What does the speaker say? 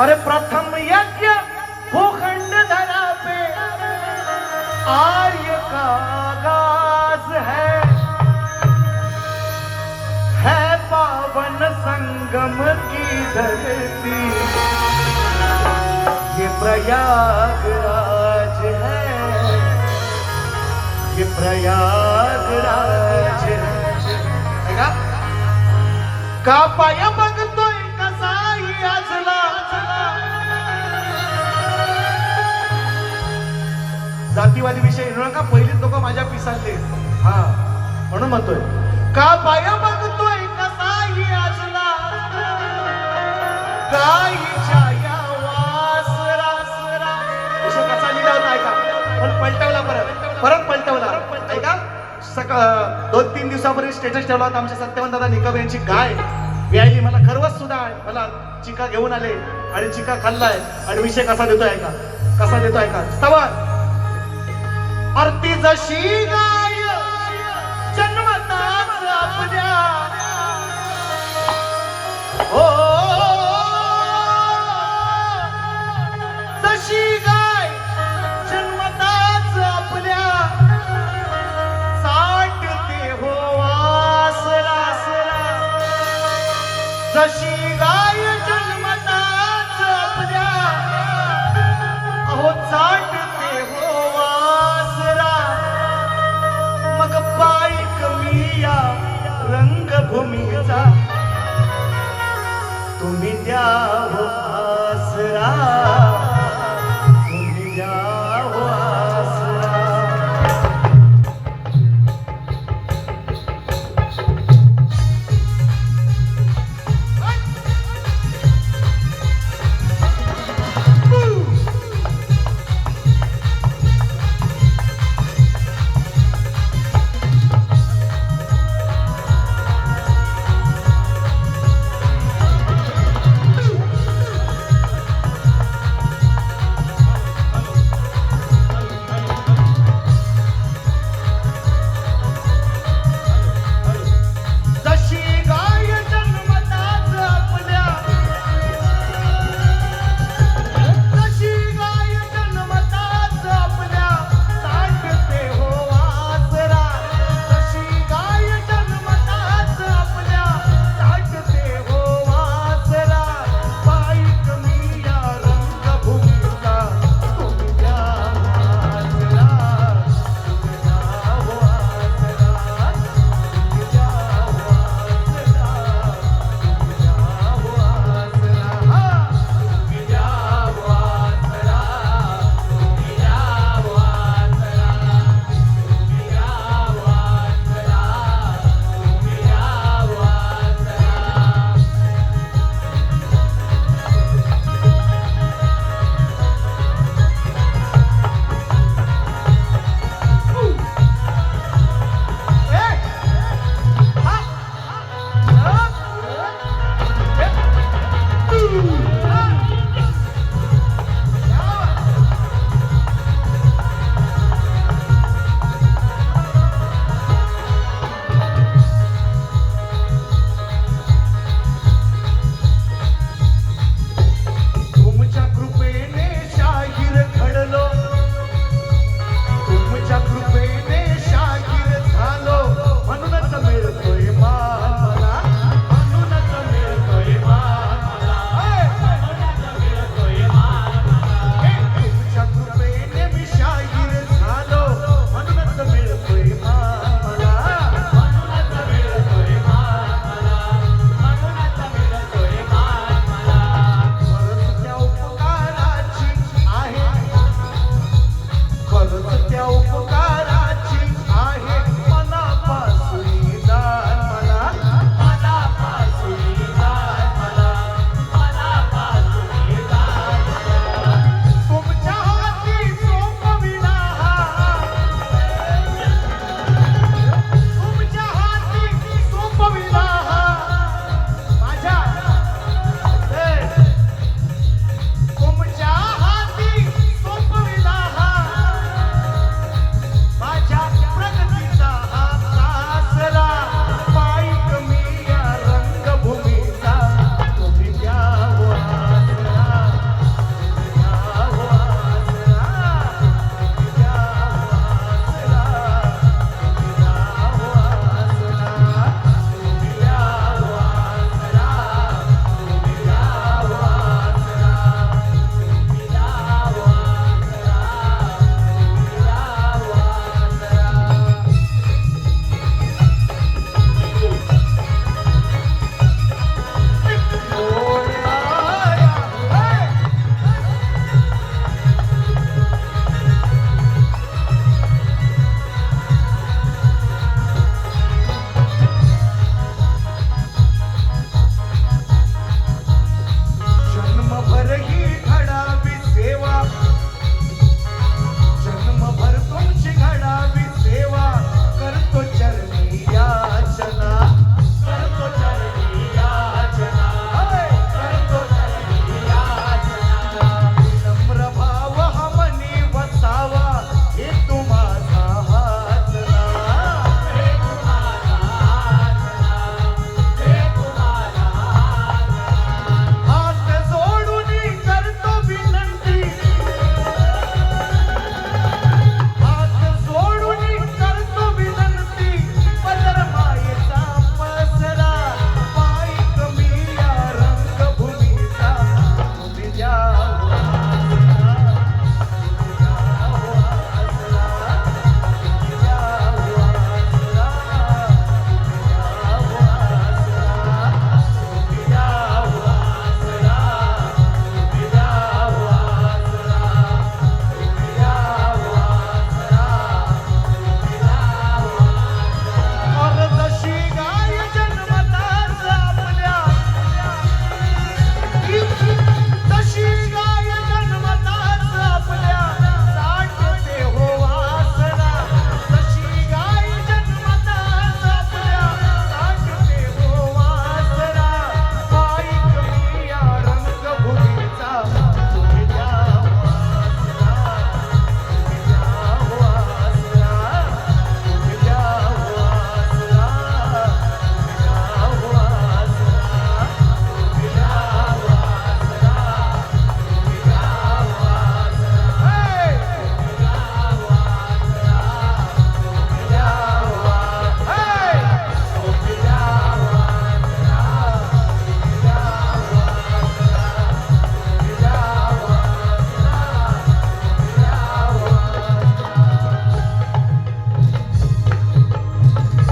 अरे प्रथम यज्ञ भूखंड धरा पे आर्य का आगाज है पावन संगम की धरती, ये प्रयागराज है, ये प्रयागराज है। का पाया बघतोय कसाही आजला, जातीवादी विषय येऊ नका, पहिलीच लोक माझ्या पिसाले हा म्हणून म्हणतोय का पाया बघतोय कसाही आजला, गाईच्या या वासरा विषय कसा लिहिला होता ऐका, पण पलटवला परत पलटवला ऐका। 2-3 दिवसापूर्वी स्टेटस ठेवला होता आमच्या सत्यवंत दादा निकम यांची गाय व्यायली, मला खरवस सुद्धा मला चिका घेऊन आले आणि चिका खाल्लाय आणि विषय कसा देतोय ऐका, कसा देतोय ऐका। स्तवन आरती जशी गाय जन्मताच आपल्या हो, जशी गाय जन्मताच आपल्या साठते हो वासरा, जशी गाय जन्मताच आपल्या अहो चाटते हो वासरा, मग पाय कमी या रंगभूमीचा तुम्ही द्या हो आसरा, तुम्ही द्या